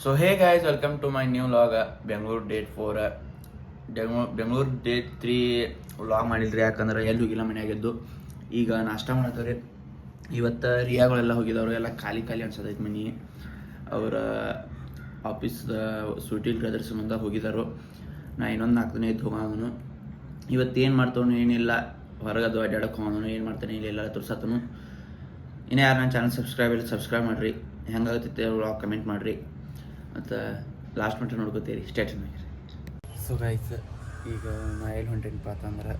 So hey guys, welcome to my new vlog. Bengaluru date 4 Bengaluru date 3 vlog ಮಾಡಿಲ್ರಿ. ಯಾಕಂದ್ರೆ ಎಲ್ಲಿ ಹೋಗಿಲ್ಲ, ಮನೆಯಾಗಿದ್ದು. ಈಗ ನಾಷ್ಟ ಮಾಡತ್ತಾರೆ. ಇವತ್ತು ರಿಯಾಗಳೆಲ್ಲ ಹೋಗಿದ್ದವರು, ಎಲ್ಲ ಖಾಲಿ ಅನ್ಸೋದೈತೆ ಮನೆ. ಅವರ ಆಫೀಸ್ದ ಸೂಟಿಲ್ ಅದ್ರ ಸಂಬಂಧ ಹೋಗಿದ್ದಾರು. ನಾ ಇನ್ನೊಂದು 4 ದಿನ ಇದ್ದು ಹೋಗೋನು. ಇವತ್ತೇನು ಮಾಡ್ತಾವನು ಏನಿಲ್ಲ, ಹೊರಗದು ಅಡ್ಡಾಡಕ್ಕೆ ಹೋಗೋನು, ಏನು ಮಾಡ್ತಾನೆ ಇಲ್ಲ ಎಲ್ಲ ತೋರ್ಸತ್ತನು. ಇನ್ನೂ ಯಾರು ನನ್ನ ಚಾನಲ್ ಸಬ್ಸ್ಕ್ರೈಬ್ ಮಾಡಿರಿ. ಹೆಂಗಾಗುತ್ತೆ ವ್ಲಾಗ್ ಕಮೆಂಟ್ ಮಾಡಿರಿ. ಮತ್ತು ಲಾಸ್ಟ್ ಮಟ್ಟ ನೋಡ್ಕೋತೀರಿ. ಸ್ಟೇಟನ್ ಆಗಿರಿ. ಸೊ ಗೈಸ್, ಈಗ ನಾ ಎಲ್ಲಿ ಹೊಂಟೇನಪ್ಪ ಅಂತಂದ್ರೆ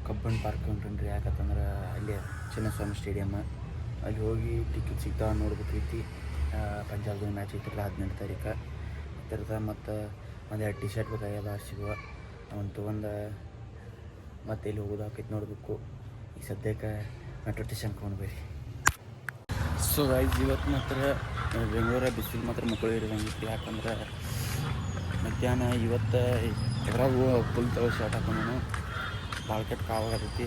ಕಬ್ಬನ್ ಪಾರ್ಕ್ ಹೊಂಟೇನ್ರಿ. ಯಾಕಂತಂದ್ರೆ ಅಲ್ಲಿ ಚಿನ್ನಸ್ವಾಮಿ ಸ್ಟೇಡಿಯಮ್, ಅಲ್ಲಿ ಹೋಗಿ ಟಿಕೆಟ್ ಸಿಗ್ತಾವೆ ನೋಡ್ಬೇಕೈತಿ. ಪಂಜಾಬ್ದು ಮ್ಯಾಚ್ ಐತಿರಲ್ಲ 18 ತಾರೀಕು ಇರ್ತದೆ. ಮತ್ತು ಒಂದೆರಡು ಟಿ ಶರ್ಟ್ ಬೇಕಾಗ್ಯದ ಸಿಗುವ ಅವನು ತೊಗೊಂಡು ಮತ್ತೆ ಇಲ್ಲಿ ಹೋಗೋದು ಹಾಕೈತಿ ನೋಡಬೇಕು. ಈಗ ಸದ್ಯಕ್ಕೆ ಮೆಟ್ರೋ ಸ್ಟೇಷನ್ಗೆ ಹೋಗ್ಬೇರಿ. ಸೊ ಗೈಸ್, ಇವತ್ತು ಮಾತ್ರ ಬೆಂಗಳೂರ ಬಿಸಿಲು ಮಾತ್ರ ಮಕ್ಕಳು ಇರೋದಂಗಿತ್ತು. ಯಾಕಂದ್ರೆ ಮಧ್ಯಾಹ್ನ ಇವತ್ತು ಎದ್ರಾಗೂ ಫುಲ್ ತಗೋ ಶರ್ಟ್ ಹಾಕೊಂಡು ಭಾಳ ಕೆಟ್ಟ ಕಾವಾಗತೈತಿ.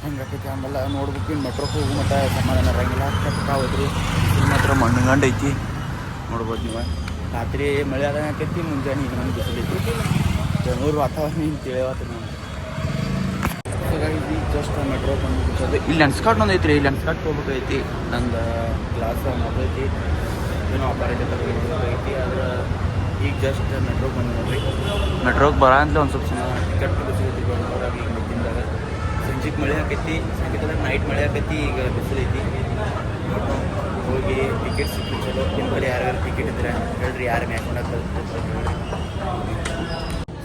ಹಂಗಾಕೈತಿ. ಆಮೇಲೆ ನೋಡ್ಬೇಕು, ಇನ್ನು ಮೆಟ್ರೋಕ್ಕೆ ಹೋಗು ಮತ್ತು ಸಮಾಧಾನ ಇರೋಂಗಿಲ್ಲ. ಕೆಟ್ಟ ಕಾವದ್ರಿ. ಬಿಸಿಲು ಮಾತ್ರ ಮಣ್ಣುಗಂಡು ಐತಿ. ನೋಡ್ಬೋದು ನೀವು. ರಾತ್ರಿ ಮಳೆ ಆದಂಗೆ ಆಕೈತಿ, ಮುಂಜಾನೆ ಈಗ ನಂಗೆ ಬಿಸಿಲೈತಿ. ಬೆಂಗಳೂರು ವಾತಾವರಣ ಹಿಂಗೆ ತಿಳಿಯವತ್ತು ನೋಡಿ. ಈಗ ಜಸ್ಟ್ ಮೆಟ್ರೋ ಬಂದು ಇಲ್ಲಿ ಲೆನ್ಸ್ಕಾರ್ಟ್ ಒಂದು ಐತಿ ರೀ. ಲೆನ್ಸ್ಕಾರ್ಟ್ ಹೋಗ್ಬೇಕೈತಿ. ನಂದು ಕ್ಲಾಸ್ ಮುಗ್ದೈತಿ, ಏನೋ ಆಪರೇಟರ್ ತಗೋಬೇಕೈತಿ. ಆದ್ರೆ ಈಗ ಜಸ್ಟ್ ಮೆಟ್ರೋಗೆ ಬಂದು ನೋಡ್ರಿ. ಮೆಟ್ರೋಗೆ ಬರೋ ಅಂತಲೇ ಒಂದು ಸ್ವಲ್ಪ ಸಮ ಟಿಕೆಟ್ ಬಿಸಿಲೈತಿ ಬೆಂಗಳೂರಾಗ. ಈಗ ಮತ್ತಿಂದಾಗ ಸಂಜೆಗೆ ಮಳೆ ಆಕೈತಿ, ಸಂಜೆಗೆ ನೈಟ್ ಮಳೆ ಆಕೈತಿ. ಈಗ ಬಿಸಿಲೈತಿ. ಹೋಗಿ ಟಿಕೆಟ್ ಸಿಕ್ಕಿ ಚಲೋ. ನಿಮ್ಮ ಬಳಿ ಯಾರ್ಯಾರು ಟಿಕೆಟ್ ಇದ್ರೆ ಹೇಳ್ರಿ, ಯಾರು ಮ್ಯಾಚ್ ಮಾಡಕ್ಕೆ.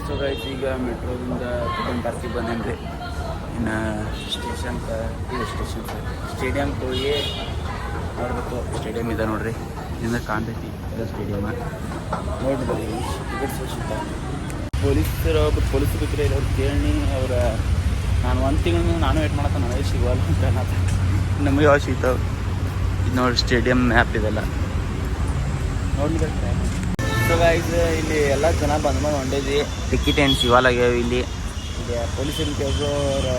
ಸೊ ಗೈಸ್, ಈಗ ಮೆಟ್ರೋದಿಂದ ಕಬ್ಬನ್ ಪಾರ್ಕಿಗೆ ಬಂದೇನು ರೀ. ಇನ್ನು ಸ್ಟೇಡಿಯಮ್ಗೆ ಹೋಗಿ ನೋಡ್ಬೇಕು. ಸ್ಟೇಡಿಯಮ್ ಇದೆ ನೋಡ್ರಿ, ಇದರಿಂದ ಕಾಣ್ತೈತಿ ಇದು ಸ್ಟೇಡಿಯಮ್. ನೋಡ್ಬೋದು ಟಿಕೆಟ್ಸ್ ಸಿಗ್ತಾವೆ. ಒಬ್ಬರು ಪೊಲೀಸರು ಬಿದ್ದರೆ ಅವ್ರು ಕೇಳಿ ಅವ್ರ ನಾನು 1 ತಿಂಗಳು ನಾನು ವೇಟ್ ಮಾಡತ್ತ ನನಗೆ ಸಿಗವಲ್ಲ ಅಂತ ನಮಗೆ ಯಾವಾಗ ಸಿಗ್ತಾವೆ. ಇದು ನೋಡಿ ಸ್ಟೇಡಿಯಮ್ ಮ್ಯಾಪ್ ಇದೆಲ್ಲ ನೋಡ್ಲಿಕ್ಕೆ. ಸೊ ಗೈಸ್, ಇಲ್ಲಿ ಎಲ್ಲ ಜನ ಬಂದು ಹೊಂಡೈತಿ. ಟಿಕೆಟ್ ಏನು ಸಿಗಲ್ಲಾಗ್ಯಾವ ಇಲ್ಲಿ. ಈಗ ಪೊಲೀಸರಿಗೆ ಕೇಳಿದ್ರು ಅವ್ರು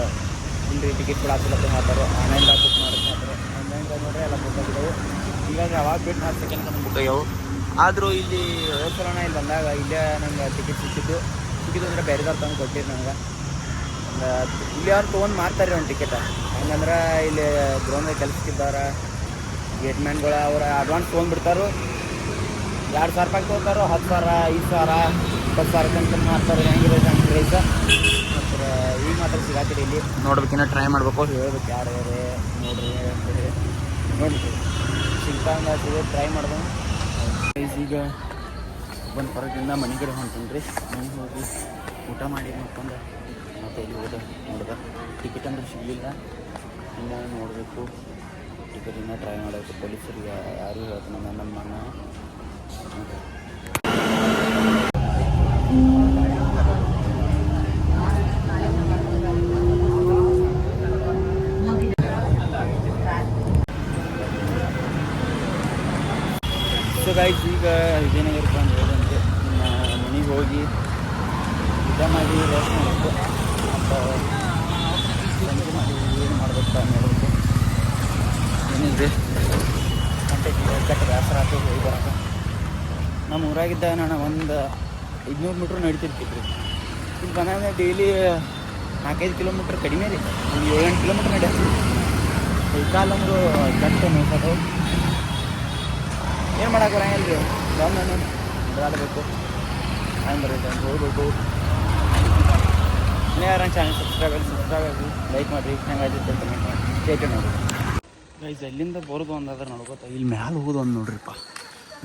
ಇಲ್ಲರಿ ಟಿಕೆಟ್ ಕೂಡ ಹಾಕಿಲ್ಲತ್ತೆ ಮಾಡ್ತಾರೆ. ಆನ್ಲೈನ್ದಾಗ ಬುಕ್ ಮಾಡೋದು ಮಾಡ್ತಾರೆ. ಆನ್ಲೈನ್ದಾಗ ನೋಡ್ರೆ ಎಲ್ಲ ಬುಕ್ ಆಗಿದ್ದವು. ಹೀಗಾಗಿ ಅವಾಗ ಬಿಟ್ಟು 4 ಸೆಕೆಂಡ್ ನಮ್ಗೆ ಬುಕ್ ಆಗ್ಯಾವು. ಆದರೂ ಇಲ್ಲಿ ಹೋಗ್ಸಲೋಣ ಇಲ್ಲಿ ಬಂದಾಗ ಇಲ್ಲೇ ನಂಗೆ ಟಿಕೆಟ್ ಸಿಕ್ಕಿದ್ದು ಅಂದರೆ ಬೇರೆದವ್ರು ತಂದು ಕೊಟ್ಟಿದ್ದು ನನಗೆ. ಇಲ್ಲಿ ಅವ್ರು ತೊಗೊಂಡು ಮಾರ್ತಾರೆ ಒಂದು ಟಿಕೆಟ್. ಹಂಗಂದ್ರೆ ಇಲ್ಲಿ ಗ್ರೌಂಡ್ದಾಗ ಕೆಲಸಕ್ಕಿದ್ದಾರೆ ಗೇಟ್ಮ್ಯಾನ್ಗಳು, ಅವ್ರು ಅಡ್ವಾನ್ಸ್ ತೊಗೊಂಡ್ಬಿಡ್ತಾರೋ. 2,000 ರೂಪಾಯಿ ತೊಗೊತಾರೋ, 10,000, 5,000, 20,000 ತನಕ ಮಾರ್ತಾರೆ. ಹೆಂಗಿರೋದು ಹಂಗೆ ಪ್ರೈಸ. ಮತ್ತು ಈಗ ಮಾತ್ರ ಸಿಗಾತಿರಿ ಇಲ್ಲಿ. ನೋಡ್ಬೇಕಿನ್ನ ಟ್ರೈ ಮಾಡ್ಬೇಕು, ಹೇಳ್ಬೇಕು ಯಾರು ನೋಡ್ರಿ ಅಂತೇಳಿ. ನೋಡ್ರಿ ಸಿಗ್ತಂಗೆ ಸಿಗೋದು ಟ್ರೈ ಮಾಡ್ದೆ. ಈಗ ಒಂದು ಹೊರಗಿಂದ ಮನೆ ಕಡೆ ಹೊಂಟೀನಿ ರೀ. ಮನೆಗೆ ಹೋಗಿ ಊಟ ಮಾಡಿ ನೋಡ್ಕೊಂಡು ಮತ್ತು ಇಲ್ಲಿ ನೋಡ್ದೆ ಟಿಕೆಟ್ ಅಂದ್ರೆ ಸಿಗಲಿಲ್ಲ. ಇನ್ನು ನೋಡಬೇಕು, ಟಿಕೆಟ್ ಇನ್ನೂ ಟ್ರೈ ಮಾಡಬೇಕು. ಪೊಲೀಸರಿಗೆ ಯಾರು ಹೇಳ್ತಾನೆ ನಮ್ಮ ಸೊ ಗೈಸ್, ಈಗ ವಿಜಯನಗರ ಬಂದು ಹೋದಂತೆ ಮನೆಗೆ ಹೋಗಿ ಊಟ ಮಾಡಿ ರೆಸ್ಟ್ ಮಾಡಬೇಕು. ಮತ್ತು ಸಂಜೆ ಮಾಡಿ ಏನು ಮಾಡ್ಬೇಕು ನೋಡಬೇಕು. ಏನಿದೆ ಕೆಟ್ಟ ಬೇಸರ ಆಯ್ತು ಹೋಗಿ ಬರೋಕೆ. ನಮ್ಮ ಊರಾಗಿದ್ದ ನಾನು ಒಂದು 500 ಮೀಟ್ರ್ ನಡಿತಿರ್ತಿದ್ರಿ. ಇಲ್ಲಿ ಬಂದಾಗ ಡೈಲಿ 4-5 ಕಿಲೋಮೀಟ್ರ್ ಕಡಿಮೆ ರೀ. ಒಂದು 7-8 ಕಿಲೋಮೀಟ್ರ್ ನಡೆಯೋದು. ಕೈಕಾಲಂದ್ರು ಕೆಟ್ಟ ನೋಡ್ಸೋದು. ಏನು ಮಾಡೋಕೆ ಬರಂಗಿಲ್ಲ ರೀ. ಬಂದು ಓಡಾಡಬೇಕು, ಹಂಗೆ ಬರುತ್ತೆ ಅಂತ ಹೋಗ್ಬೇಕು. ಇನ್ನೇ ಯಾರು ಚಾನಲ್ ಸಬ್ಸ್ಕ್ರೈಬ್ ಆಗಿ ಲೈಕ್ ಮಾಡಿರಿ. ಹೆಂಗಾಯ್ತು ಕಮೆಂಟ್ ಮಾಡಿ. ಸ್ಟೇಟ್ ನೋಡಿ ಗೈಸ್, ಎಲ್ಲಿಂದ ಬರೋದು ಅಂದಾದ್ರೆ ನೋಡ್ಕೋತ ಇಲ್ಲಿ ಮ್ಯಾಲೆ ಹೋಗೋದು ಒಂದು ನೋಡ್ರಿಪ್ಪ.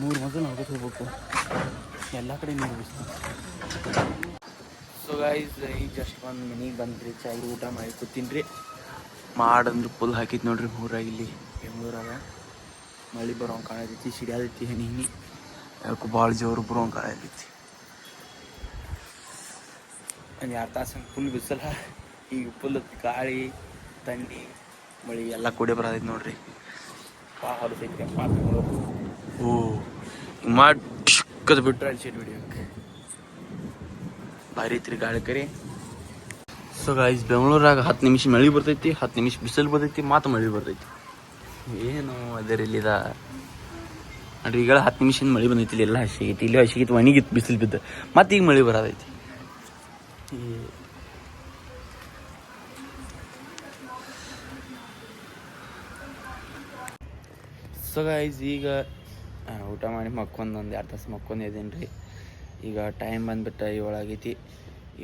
3 ಮಂದಿ ನೋಡ್ಕೊತ ಹೋಗ್ಬೇಕು. ಎಲ್ಲ ಕಡೆ ನೀರು ಬಿಸ್ತು. ಸೊ ಗೈಸ್, ಈಗ ಜಸ್ಟ್ ಒಂದು ಮನೆಗೆ ಬಂದ್ರಿ. ಚಾಯ್ ಊಟ ಮಾಡಿ ಕೂತೀನಿ ರೀ. ಮಾಡಂದ್ರೆ ಫುಲ್ ಹಾಕಿತ್ತು ನೋಡ್ರಿ ಊರಾಗ. ಇಲ್ಲಿ ಬೆಂಗಳೂರಾಗ ಮಳೆ ಬರೋಂಗೆ ಕಾಣತೈತಿ. ಸಿಡಿಯಾದೈತಿ ಹನಿ ಯಾಕೆ ಭಾಳ ಜೋರು ಬರೋಂಗೆ ಕಾಣತೈತಿ. ಒಂದು 2 ತಾಸು ಫುಲ್ ಬಿಸಿಲ. ಈಗ ಫುಲ್ ಗಾಳಿ ಥಂಡಿ ಮಳೆ ಎಲ್ಲ ಕೂಡಿ ಬರೋದೈತಿ ನೋಡ್ರಿ. ಹೊರಸೈತಿ ಪಾತ್ಗಳು. ಓ ಮಾಡಿ ಕದ್ ಬಿಟ್ರೆ ಅಲ್ಲಿ ಶೀಟ್ ಹೊಡಿಯೋಕೆ ಭಾರಿ ಐತ್ರಿ ಗಾಳಿ ಕರಿ. ಸೊ ಗೈಸ್, ಬೆಂಗಳೂರಾಗ 10 ನಿಮಿಷ ಮಳೆ ಬರ್ತೈತಿ, 10 ನಿಮಿಷ ಬಿಸಿಲು ಬರ್ತೈತಿ, ಮತ್ತು ಮಳೆ ಬರ್ತೈತಿ. ಏನು ಅದರ ಇಲ್ಲಿದ ನೋಡ್ರಿ ಈಗ 10 ನಿಮಿಷದಿಂದ ಮಳೆ ಬಂದೈತಿ, ಇಲ್ಲಿ ಎಲ್ಲ ಹಸಿಗೈತಿ, ಇಲ್ಲಿ ಹಸಿಗೈತಿ, ಒಣಗಿತ್ತು ಬಿಸಿಲು ಬಿದ್ದು, ಮತ್ತೆ ಈಗ ಮಳೆ ಬರೋದೈತಿ. ಸೊ ಗೈಸ್ ಈಗ ಊಟ ಮಾಡಿ ಮಕ್ಕೊಂದು 1-2 ತಾಸು ಮಕ್ಕೊಂಡು ಇದ್ದೀನಿ ರೀ. ಈಗ ಟೈಮ್ ಬಂದ್ಬಿಟ್ಟು 7 ಆಗೈತಿ.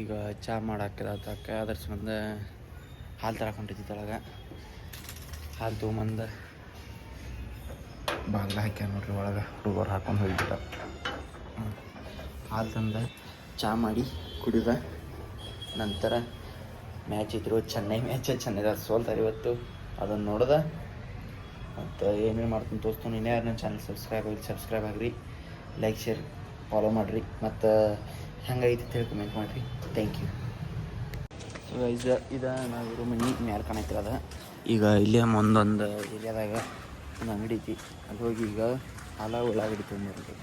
ಈಗ ಚಹಾ ಮಾಡಾಕದಕ್ಕ ಅದ್ರ ಸಂಬಂಧ ಹಾಲು ತರಕೊಂಡಿದ್ದಿ ತೊಳಗೆ. ಹಾಲು ತೊಗೊಂಬಂದು ಬಾಗ್ಲ ಹಾಕ್ಯಾರ ನೋಡ್ರಿ, ಒಳಗೆ ಹುಡುಗರು ಹಾಕೊಂಡು ಹೋಗ್ಬಿಟ್ಟ. ಹಾಲು ತಂದು ಚಹಾ ಮಾಡಿ ಕುಡಿದ ನಂತರ ಮ್ಯಾಚ್ ಇದ್ರು, ಚೆನ್ನೈ ಮ್ಯಾಚ್ ಚೆನ್ನೈದಾಗ ಸೋಲ್ತಾರೆ ಇವತ್ತು. ಅದನ್ನು ನೋಡ್ದೆ ಮತ್ತು ಏನೇನು ಮಾಡ್ತೀನಿ ತೋರಿಸ್ತೀನಿ. ಇನ್ನೇ ನನ್ನ ಚಾನಲ್ ಸಬ್ಸ್ಕ್ರೈಬ್ ಆಗಿರಿ, ಲೈಕ್ ಶೇರ್ ಫಾಲೋ ಮಾಡಿರಿ, ಮತ್ತು ಹೆಂಗೈತಿ ಅಂತ ಹೇಳಿ ಕಮೆಂಟ್ ಮಾಡಿರಿ. Thank you. ಸೊ ಇದು ನಾವಿರೋ ಮನೆ ಮ್ಯಾಲೆ ಕಾಣೈತಿರ ಅದ. ಈಗ ಇಲ್ಲೇ ಒಂದೊಂದು ಏರಿಯಾದಾಗ ಒಂದು ಅಂಗಡಿ ಐತಿ, ಅಲ್ಲಿ ಹೋಗಿ ಈಗ ಉಳ್ಳಾಗಡ್ಡಿ ತೊಗೊಂಡ್ಬರ್ರಿ.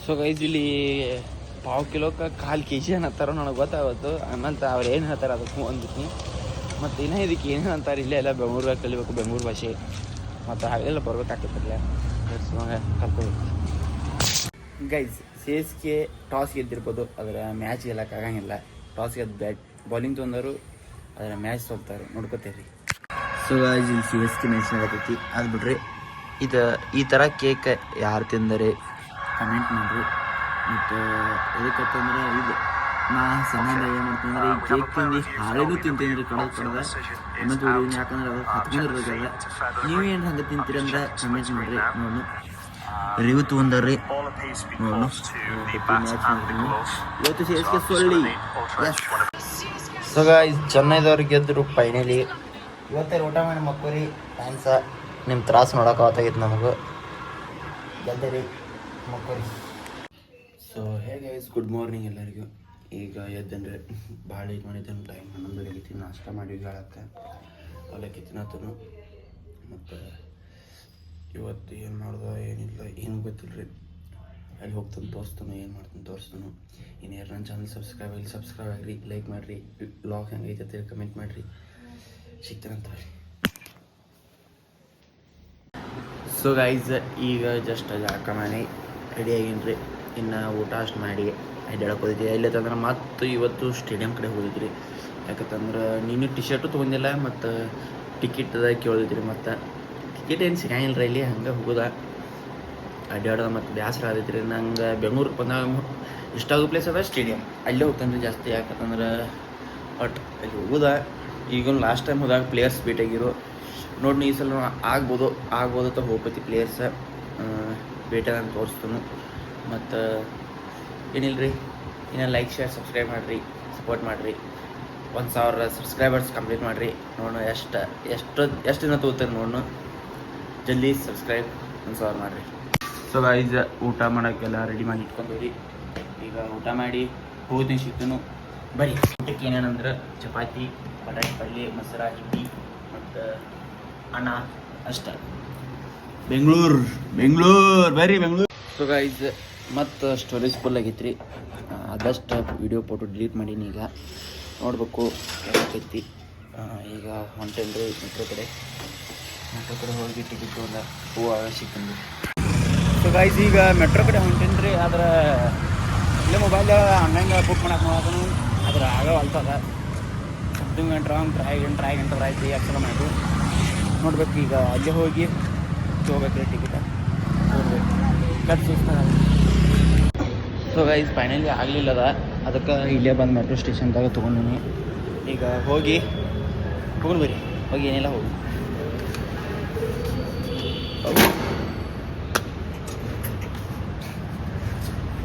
ಸೊ ಗೈಸ್ ಇಲ್ಲಿ ಪಾವು ಕಿಲೋಕ್ಕೆ 1/4 kg ಏನು ಹತ್ತಾರೋ ನನಗೆ ಗೊತ್ತಾಗತ್ತು. ಆಮೇಲೆ ಅವ್ರು ಏನು ಹೇಳ್ತಾರೆ ಅದಕ್ಕೂ ಅಂದ್ಬಿಟ್ಟು. ಮತ್ತು ಇನ್ನೂ ಇದಕ್ಕೆ ಏನೇನು ಅಂತಾರೆ, ಇಲ್ಲೇ ಎಲ್ಲ ಬೆಂಗ್ಳೂರಾಗ ಕಲಿಬೇಕು, ಬೆಂಗ್ಳೂರು ಭಾಷೆ, ಮತ್ತು ಹಾಗೆಲ್ಲ ಬರ್ಬೇಕಾಗ್ತೈತಿಲ್ಲ, ಕಲ್ತ್ಕೋಬೇಕು. ಗೈಸ್ CSK ಟಾಸ್ ಗೆದ್ದಿರ್ಬೋದು, ಅದರ ಮ್ಯಾಚ್ ಗೆಲ್ಲಕ್ಕಾಗಂಗಿಲ್ಲ. ಟಾಸ್ ಗೆದ್ದು ಬೌಲಿಂಗ್ ತೊಂದರು, ಅದರ ಮ್ಯಾಚ್ ಸೋಲ್ತಾರೆ, ನೋಡ್ಕೋತೀರಿ. ಸೊ ಗೈಸ್ ಇಲ್ಲಿ CSK ಮ್ಯಾಚ್ ನಡತೈತಿ. ಅದು ಬಿಡ್ರಿ, ಇದು ಈ ಥರ ಕೇಕ್ ಯಾರು ತಿಂದರೆ ಕಮೆಂಟ್ ಮಾಡಿರಿ. ಮತ್ತು ಎದಕ್ಕಂತಂದ್ರೆ ಇದು ನಾ ಸಣ್ಣದ ಏನು ಮಾಡ್ತೀನಿ ಈ ಕೇಕ್ ತಿಂದು ಹಾಳೆನೂ ತಿಂತೀನಿ ರೀ, ಕಡ್ದು ಮತ್ತು ಉಳಿದೀನಿ, ಯಾಕಂದ್ರೆ ಅದು ಹತ್ಕೊಂಡಿರ್ಬೇಕಲ್ಲ. ನೀವೇನು ಹಂಗೆ ತಿಂತೀರಿ ಅಂದ್ರೆ ಕಮೆಂಟ್ ಮಾಡಿರಿ, ನೋಡು ರಿವ್ಯೂ ತೊಗೊಂಡ್ರಿ ನೋಡು. ಇವತ್ತು CSK ಸೊಳ್ಳಿ. ಸೊ ಗೈಸ್ ಚೆನ್ನೈದವ್ರು ಗೆದ್ದರು ಫೈನಲಿ. ಇವತ್ತೇ ಊಟ ಮಾಡಿ ಮಕ್ಕಳಿ ಥ್ಯಾಂಕ್ಸ. ನಿಮ್ಮ ತ್ರಾಸು ನೋಡೋಕೆ ಆತಾಗಿತ್ತು ನಮಗೂ, ಗೆದ್ದರಿ ಮಕ್ಕಳಿ. ಸೊ ಹೇಗೆ ಗುಡ್ ಮಾರ್ನಿಂಗ್ ಎಲ್ಲರಿಗೂ. ಈಗ ಎದ್ದಂದ್ರೆ ಭಾಳ ಇದು ಮಾಡಿದ್ದೇನೆ, ಟೈಮ್ 11 ಆಗೈತಿ. ನಾಷ್ಟ ಮಾಡಿ ಹೇಳಕ್ಕೆ ಅವಲಕ್ಕಿ ತಿನ್ನತ್ತನು. ಮತ್ತು ಇವತ್ತು ಏನು ಮಾಡ್ದೆ ಏನಿಲ್ಲ ಏನು ಗೊತ್ತಿಲ್ಲ ರೀ. ಅಲ್ಲಿ ಹೋಗ್ತಾನೆ ತೋರಿಸ್ತಾನು, ಏನು ಮಾಡ್ತಾನೆ ತೋರಿಸ್ತಾನು. ಇನ್ನು ಯಾರು ನನ್ನ ಚಾನಲ್ ಸಬ್ಸ್ಕ್ರೈಬ್ ಆಗಿರಿ, ಲೈಕ್ ಮಾಡಿರಿ, ಬ್ಲಾಗ್ ಹೆಂಗೈತೆ ಅಂತೇಳಿ ಕಮೆಂಟ್ ಮಾಡಿರಿ. ಸಿಗ್ತಾನಂತ. ಸೊ ಗೈಸ್ ಈಗ ಜಸ್ಟ್ ಜಾಕ ಮಾಡಿ ರೆಡಿ ಆಗೀನಿ ರೀ. ಇನ್ನು ಊಟ ಅಷ್ಟು ಮಾಡಿ ಅಡ್ಡಾಡಕ್ಕೆ ಹೋಗಿದ್ವಿ. ಎಲ್ಲತ್ತಂದ್ರೆ ಮತ್ತು ಇವತ್ತು ಸ್ಟೇಡಿಯಂ ಕಡೆ ಹೋಗಿದ್ರಿ. ಯಾಕಂತಂದ್ರೆ ನೀನು ಟಿ ಶರ್ಟು ತೊಗೊಂಡಿಲ್ಲ, ಮತ್ತು ಟಿಕೆಟ್ದ ಕೇಳಿದ್ರಿ. ಮತ್ತು ಟಿಕೆಟ್ ಏನು ಸಿಗಂಗಿಲ್ಲ ರೀ ಇಲ್ಲಿ, ಹಂಗೆ ಹೋಗೋದ ಅಡ್ಡಾಡೋದು. ಮತ್ತು ಬೇಸರ ಆದೈತ್ರಿ ನಂಗೆ. ಬೆಂಗ್ಳೂರಿಗೆ ಬಂದಾಗ ಇಷ್ಟ ಆಗೋ ಪ್ಲೇಸ್ ಅದ ಸ್ಟೇಡಿಯಂ, ಅಲ್ಲೇ ಹೋಗ್ತಾನೆ ರೀ ಜಾಸ್ತಿ. ಯಾಕಂತಂದ್ರೆ ಬಟ್ ಅಲ್ಲಿ ಹೋಗೋದ. ಈಗ ಲಾಸ್ಟ್ ಟೈಮ್ ಹೋದಾಗ ಪ್ಲೇಯರ್ಸ್ ಭೇಟಿಯಾಗಿರೋ ನೋಡಿ, ಈ ಸಲ ಆಗ್ಬೋದು ಅಂತ ಹೋಗ್ಬತ್ತಿ ಪ್ಲೇಯರ್ಸ ಭೇಟಿಯಾಗ ತೋರಿಸ್ತಾನು. ಮತ್ತು ಏನಿಲ್ಲ ರೀ, ಇನ್ನು ಲೈಕ್ ಶೇರ್ ಸಬ್ಸ್ಕ್ರೈಬ್ ಮಾಡಿರಿ, ಸಪೋರ್ಟ್ ಮಾಡಿರಿ. 1000 ಸಬ್ಸ್ಕ್ರೈಬರ್ಸ್ ಕಂಪ್ಲೀಟ್ ಮಾಡಿರಿ. ನೋಡೋಣ ಎಷ್ಟು ದಿನ ತಗೋತಾರೆ ನೋಡೋಣ. ಜಲ್ದಿ ಸಬ್ಸ್ಕ್ರೈಬ್ 1000 ಮಾಡಿರಿ. ಸೊ ಗೈಸ್ ಊಟ ಮಾಡೋಕ್ಕೆಲ್ಲ ರೆಡಿ ಮಾಡಿ ಇಟ್ಕೊಂಡವ್ರಿ. ಈಗ ಊಟ ಮಾಡಿ ಹೋಗಿ ಸಿಗ್ತನು ಬರೀ. ಊಟಕ್ಕೆ ಏನೇನಂದ್ರೆ ಚಪಾತಿ, ಬಟಾಣಿ ಪಲ್ಯ, ಮೊಸರು, ಹಿಂಡಿ ಮತ್ತು ಅನ್ನ ಅಷ್ಟೇ. ಬೆಂಗಳೂರು ಬರ್ರಿ ಬೆಂಗಳೂರು. ಸೊ ಗೈಸ್ ಮತ್ತು ಸ್ಟೋರೇಜ್ ಫುಲ್ ಆಗೈತ್ರಿ. ಆದಷ್ಟು ವಿಡಿಯೋ ಫೋಟೋ ಡಿಲೀಟ್ ಮಾಡೀನಿ. ಈಗ ನೋಡ್ಬೇಕು ಯಾಕೈತಿ. ಈಗ ಹೊಂಟೇನು ರೀ ಮೆಟ್ರೋ ಕಡೆ ಹೋಗಿ ಟಿಕೆಟ್ ತೊಗೊಂಡ ಹೂವು ಸಿಕ್ಕಂದು. ಸೊ ಗೈಸ್ ಈಗ ಮೆಟ್ರೋ ಕಡೆ ಹೊಂಟೇನು ರೀ. ಆದ್ರೆ ಇಲ್ಲೇ ಮೊಬೈಲ್ದಾಗ ಆನ್ಲೈನ್ ಬುಕ್ ಮಾಡಕ್ಕೆ ಮಾಡೋದನು ಅದ್ರ ಆಗೋ ಅಲ್ತದ. ಸಮಥಿಂಗ್ ಟ್ರೈ ಆಯ್ತು ಯಾಕೆ ಮಾಡಿದ್ರು ನೋಡ್ಬೇಕು. ಈಗ ಅಲ್ಲೇ ಹೋಗಿ ತೊಗೋಬೇಕ್ರಿ ಟಿಕೆಟ್, ಖರ್ಚು. ಸೊ ಗೈಸ್ ಫೈನಲಿ ಆಗಲಿಲ್ಲದ, ಅದಕ್ಕೆ ಇಲ್ಲೇ ಬಂದು ಮೆಟ್ರೋ ಸ್ಟೇಷನ್ದಾಗ ತೊಗೊಂಡಿನಿ. ಈಗ ಹೋಗಿ ಬರ್ರಿ, ಹೋಗಿ ಏನಿಲ್ಲ ಹೋಗಿ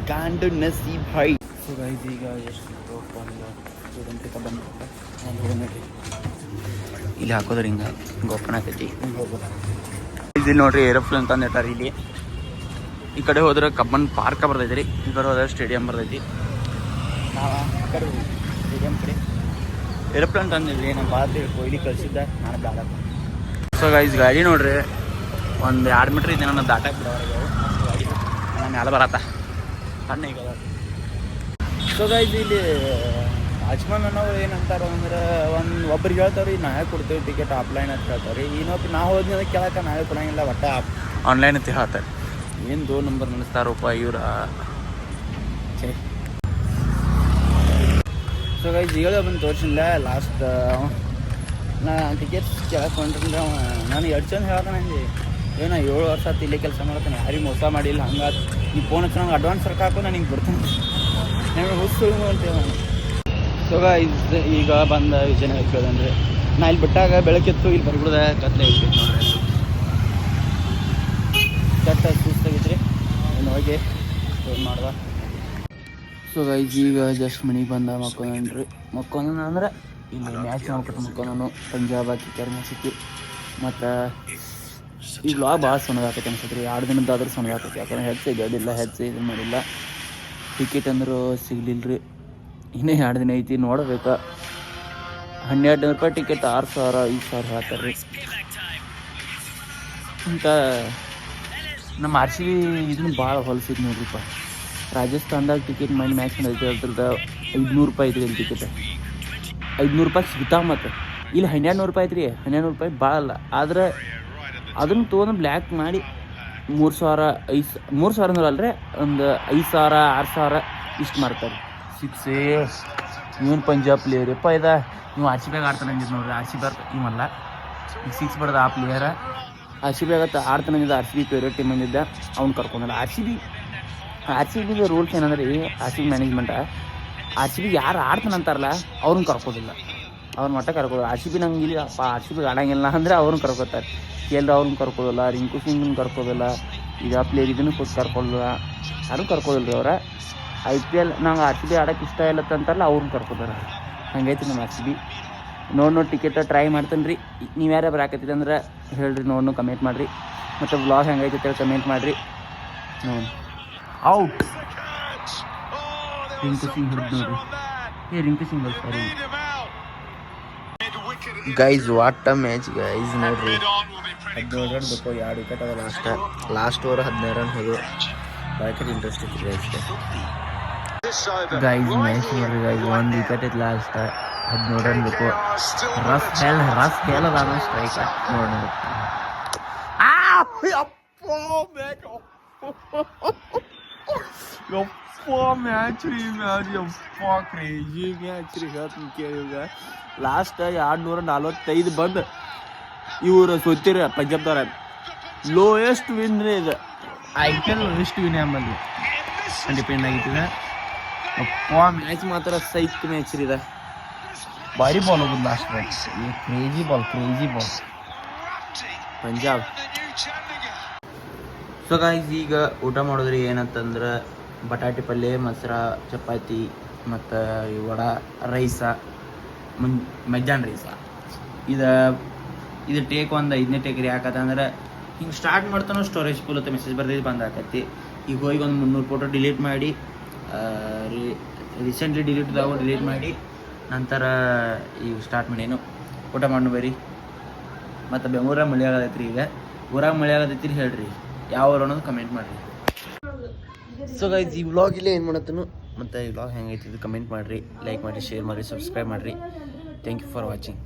ಕಾಂಡು ನಸೀಬ್ ಭಾಯ್. ಸೊ ಗೈಸ್ ಈಗ ಎಷ್ಟು ಬಂದು ನೋಡ್ರಿ, ಇಲ್ಲಿ ಹಾಕೋದ್ರಿ ಹಿಂಗೆ ಗೋಪನ ಆಕೈತಿ. ಇಲ್ಲಿ ನೋಡ್ರಿ ಏರೋಪ್ಲೇನ್ ತಂದು ಇಟ್ಟಾರ. ಇಲ್ಲಿ ಈ ಕಡೆ ಹೋದ್ರೆ ಕಬ್ಬನ್ ಪಾರ್ಕ ಬರ್ತೈತಿ ರೀ, ಈ ಕಡೆ ಹೋದ್ರೆ ಸ್ಟೇಡಿಯಂ ಬರ್ತೈತಿ. ಕಡೆ ಸ್ಟೇಡಿಯಂ ಕಡೆ ಏರೋಪ್ಲೇನ್ ತಂದಿದ್ರಿ. ನಮ್ಮ ಬಾತಿ ಕೊಯ್ಲಿ ಕಳಿಸಿದ್ದ ನಾನು ಬೇಡ. ಸೊ ಗೈಸ್ ಗಾಡಿ ನೋಡ್ರಿ, ಒಂದು 2 ಮೀಟ್ರ್ ಇದೆ ನನ್ನ ದಾಟಕ್ಕೆ ಬಿಡೋರು ಗಾಡಿ. ನಾನು ಮ್ಯಾಲೆ ಬರತ್ತ ಸಣ್ಣ ಈಗ. ಸೊ ಗೈಸ್ ಇಲ್ಲಿ ವಾಚ್ಮನ್ ಅನ್ನೋರು ಏನಂತಾರೆ ಅಂದ್ರೆ ಒಬ್ರಿಗೆ ಹೇಳ್ತಾರೆ ರೀ ನಾವೇ ಕೊಡ್ತೀವಿ ಟಿಕೆಟ್ ಆಫ್ಲೈನ್ ಅಂತ ಹೇಳ್ತಾರೆ ರೀ. ಇನ್ನೊಬ್ಬ ನಾವು ಹೋದ್ನಿ ಅದಕ್ಕೆ ಕೇಳಕ್ಕೆ ನಾವೇ ಕೊಡಂಗಿಲ್ಲ, ಒಟ್ಟು ಆನ್ಲೈನ್ ಅಂತ ಹೇಳ್ತಾರೆ. ಏನು 2 ನಂಬರ್ ನಡೆಸ್ತಾರಪ್ಪ ಇವ್ರ. ಸರಿ ಸೊ ಗೈಸ್ ಈಗ ಬಂದು ತೋರಿಸಿಲ್ಲ ಲಾಸ್ಟ್ ನಾ ಟಿಕೆಟ್ಸ್ ಕೇಳಕ್ಕೆ ಹೊಂಟ್ರೆ ನಾನು ಎರಡು ಚಂದ ಹೇಳ್ತಾನೆ ಏನೋ 7 ವರ್ಷ ಆಯ್ತು ಇಲ್ಲೇ ಕೆಲಸ ಮಾಡ್ತಾನೆ, ಯಾರಿಗೆ ಮೋಸ ಮಾಡಿಲ್ಲ. ಹಂಗಾತು ಈ ಫೋನ್ ಹಚ್ಚ ನಂಗೆ ಅಡ್ವಾನ್ಸ್ ರೊಕ್ಕ ಹಾಕು ನಾನು ಹಿಂಗೆ ಬಿಡ್ತಾನೆ, ನನಗೆ ಹುಸ್ಸು ಅಂತೇವೆ ನಾನು. ಸೊ ಗೈಸ್ ಈಗ ಬಂದ ವಿಜಯನಗರ ಕೇಳಿದ್ರೆ ನಾ ಇಲ್ಲಿ ಬಿಟ್ಟಾಗ ಬೆಳಕಿತ್ತು, ಇಲ್ಲಿ ಬರ್ಬಿಡ್ದೆ ಕತ್ಲೆ ಇರ್ತೈತೆ ನೋಡ್ರಿ. ಕೆಟ್ಟ ಸುಸ್ತಾಗಿದ್ರಿ ಏನು ಹೋಗಿ ಏನು ಮಾಡ್ದ. ಸೊ ಗೈಸ್ ಈಗ ಜಸ್ಟ್ ಮನೆಗೆ ಬಂದ ಮಕ್ಕೊಂಡ್ರಿ ಅಂದ್ರೆ ಇಲ್ಲಿ ಮ್ಯಾಚ್ ನೋಡ್ಕೊತ ಮಕ್ಕೊಂಡನು ಪಂಜಾಬ್ ಕಿಕ್ಕರ್ ಮ್ಯಾಚ್ ಇತ್ತು. ಮತ್ತು ಈ ವ್ಲಾಗ್ ಭಾಳ ಸಣ್ಣದಾಕೈತೆ ಅನ್ಸತ್ತೆ ರೀ, 2 ದಿನದ್ದಾದ್ರೂ ಸಣ್ಣದಾಕೈತಿ. ಯಾಕಂದ್ರೆ ಹೆಚ್ಚು ಇದೆಲ್ಲ ಹೆಚ್ಚು ಇದನ್ನು ಮಾಡಿಲ್ಲ. ಟಿಕೆಟ್ ಅಂದರೂ ಸಿಗಲಿಲ್ಲ ರೀ, ಇನ್ನೇ 2 ದಿನ ಐತಿ ನೋಡಬೇಕು. 1200 ರೂಪಾಯಿ ಟಿಕೆಟ್ 6000 5,000 ಹೇಳ್ತಾರೆ ರೀ. ಅಂತ ನಮ್ಮ RCB ಇದನ್ನು ಭಾಳ ಹೊಲಸಿದ್ ನೋಡ್ರಿಪ್ಪ. ರಾಜಸ್ಥಾನದಾಗ ಟಿಕೆಟ್ ಮೈಂಡ್ ಮ್ಯಾಚ್ ನಡೀತಿ ಅದ್ರದ್ದು 500 ರೂಪಾಯಿ ಐತ್ರಿ ಇಲ್ಲಿ ಟಿಕೆಟ್. 500 ರೂಪಾಯಿ ಸಿಗ್ತಾವ. ಮತ್ತು ಇಲ್ಲಿ 1200 ರೂಪಾಯಿ ಐತ್ರಿ. 1200 ರೂಪಾಯಿ ಭಾಳ ಅಲ್ಲ, ಆದ್ರೆ ಅದನ್ನು ತೊಗೊಂಡು ಬ್ಲ್ಯಾಕ್ ಮಾಡಿ 3,000 ಅಂದ್ರೆ ಅಲ್ರಿ ಒಂದು 5,000 6,000 ಇಷ್ಟು ಮಾಡ್ತಾರೆ. 6 ಇವನು ಪಂಜಾಬ್ ಪ್ಲೇಯರಪ್ಪ ಇದ, ನೀವು RCB ಆಡ್ತಾನೆ ಅಂದಿದ್ದು ನೋಡ್ರಿ. RCB ಇವಲ್ಲ, ಈಗ 6 ಬಡ್ದು ಆ ಪ್ಲೇಯರ RCB ಆಗತ್ತೆ ಆಡ್ತಾನೆ ಅಂದಿದ್ದ. RCB ಫೇವ್ರೇಟ್ ಟೀಮ್ ಅಂದಿದ್ದ, ಅವ್ನು ಕರ್ಕೊಂಡಲ್ಲ. RCB ರೂಲ್ಸ್ ಏನಂದ್ರೆ RCB ಮ್ಯಾನೇಜ್ಮೆಂಟ RCB ಯಾರು ಆಡ್ತಾನಂತಾರಲ್ಲ ಅವ್ರನ್ನ ಕರ್ಕೋದಿಲ್ಲ, ಅವ್ರ ಮಟ್ಟ ಕರ್ಕೋದು. RCB ನಂಗೆ ಇಲ್ಲಿ RCB ಆಡಂಗಿಲ್ಲ ಅಂದರೆ ಅವ್ರನ್ನ ಕರ್ಕೋತಾರೆ. KL ಅವ್ರನ್ನ ಕರ್ಕೋದಿಲ್ಲ, ರಿಂಕು ಸಿಂಗ್ನ ಕರ್ಕೋದಿಲ್ಲ, ಈಗ ಪ್ಲೇಯರ್ ಇದನ್ನು ಕೊಟ್ಟು ಕರ್ಕೊಳ್ಳೋಲ್ಲ, ಯಾರೂ ಕರ್ಕೋದಿಲ್ಲ ರೀ. ಅವ್ರ IPL ನಂಗೆ RCB ಆಡೋಕೆ ಇಷ್ಟ ಇಲ್ಲತ್ತಂತಾರಲ್ಲ ಅವ್ರನ್ನ ಕರ್ಕೋತಾರೆ. ಹಂಗೈತಿ ನಮ್ಮ RCB. ನೋಡಿ ಟಿಕೆಟ್ ಟ್ರೈ ಮಾಡ್ತಾನೆ ರೀ. ನೀವು ಯಾರು ಬರಾಕತ್ತಿದೆ ಅಂದ್ರೆ ಹೇಳ್ರಿ, ನೋಡಿ ಕಮೆಂಟ್ ಮಾಡಿರಿ. ಮತ್ತು ವ್ಲಾಗ್ ಹೆಂಗೈತೆ ಅಂತೇಳಿ ಕಮೆಂಟ್ ಮಾಡಿರಿ. ನೋಡಿ ಔಟ್ ರಿಂಕು ಸಿಂಗ್ ಹಿಡಿದು ನೋಡ್ರಿ. ರಿಂಕು ಸಿಂಗ್ ಅಲ್ಲ sorry guys, what a match guys. ನೋಡ್ರಿ 17 ರನ್ ಬೇಕು, 2 ವಿಕೆಟ್ ಅದ ಲಾಸ್ಟ್ ಓವರ್ 15 ರನ್ ಹೋದು. ಬಾಯ್ಕಟ್ ಇಂಟ್ರೆಸ್ಟ್ ಇತ್ತು ಗೈಸ್. ಮ್ಯಾಚ್ ನೋಡ್ರಿ ಗೈಸ್, 1 ವಿಕೆಟ್ ಇತ್ತು ಲಾಸ್ಟ್, 17 ರನ್ ಬೇಕು. ರಫ್ ಹೇಳದ ಸ್ಟ್ರೈಕ್ ನೋಡಿ. ಮ್ಯಾಚ್ ರೀ ಕ್ರೇಜಿ ಮ್ಯಾಚ್ ರೀ. ಹೇಳ್ತೀನಿ ಕೇಳಿಗ ಲಾಸ್ಟ್ 245 ಬಂದು ಇವರು ಸೋತಿರ ಪಂಜಾಬ್ದವ್ರ. ಲೋಯೆಸ್ಟ್ ವಿನ್ ರೀ ಇದು. IPL ಲೋಯೆಸ್ಟ್ ವಿನ್ ಎಂಬಲ್ಲಿ ಡಿಪೆಂಡ್ ಆಗಿತ್ತು. ಮ್ಯಾಚ್ ಮಾತ್ರ ಸೈಕ್ ಮ್ಯಾಚ್ ರೀ ಇದು. ಭಾರಿ ಬಾಲ್ ಹೋಗುದು last match. Crazy ball Punjab. So guys ಈಗ ಊಟ ಮಾಡಿದ್ರಿ ಏನಂತಂದ್ರೆ ಬಟಾಟೆ ಪಲ್ಯ, ಮೊಸರ, ಚಪಾತಿ ಮತ್ತು ವಡಾ, ರೈಸ, ಮಧ್ಯಾಹ್ನ ರೈಸ. ಇದು ಟೇಕ್ ಒಂದು 5ನೇ ಟೇಕ್ ರೀ. ಯಾಕಂತಂದ್ರೆ ಹಿಂಗೆ ಸ್ಟಾರ್ಟ್ ಮಾಡ್ತಾನೋ ಸ್ಟೋರೇಜ್ ಫುಲ್ ಅಂತ ಮೆಸೇಜ್ ಬರ್ದಿದ್ದು ಬಂದು ಹಾಕತ್ತಿ. ಈಗ ಹೋಗಿ ಒಂದು 300 ಫೋಟೋ ಡಿಲೀಟ್ ಮಾಡಿ, ರೀಸೆಂಟ್ಲಿ ಡಿಲೀಟ್ ಮಾಡಿ ನಂತರ ಈಗ ಸ್ಟಾರ್ಟ್ ಮಾಡೇನು ಊಟ ಮಾಡಿ ಬರ್ರಿ. ಮತ್ತು ಬೆಂಗಳೂರಾಗ ಮಳೆ ಆಗತೈತ್ರಿ. ಈಗ ಊರಾಗ ಮಳೆ ಆಗತೈತಿ ಹೇಳ್ರಿ, ಯಾವ ಊರು ಅನ್ನೋದು ಕಮೆಂಟ್ ಮಾಡಿರಿ. ಸೊ ಗೈಸ್ ಈ ವ್ಲಾಗ್ ಇಲ್ಲೇ ಏನು ಮಾಡತ್ತನು, ಮತ್ತು ಈ ವ್ಲಾಗ್ ಹೆಂಗೈತಿ ಕಮೆಂಟ್ ಮಾಡಿರಿ, ಲೈಕ್ ಮಾಡಿರಿ, ಶೇರ್ ಮಾಡಿರಿ, ಸಬ್ಸ್ಕ್ರೈಬ್ ಮಾಡಿರಿ. Thank you for watching.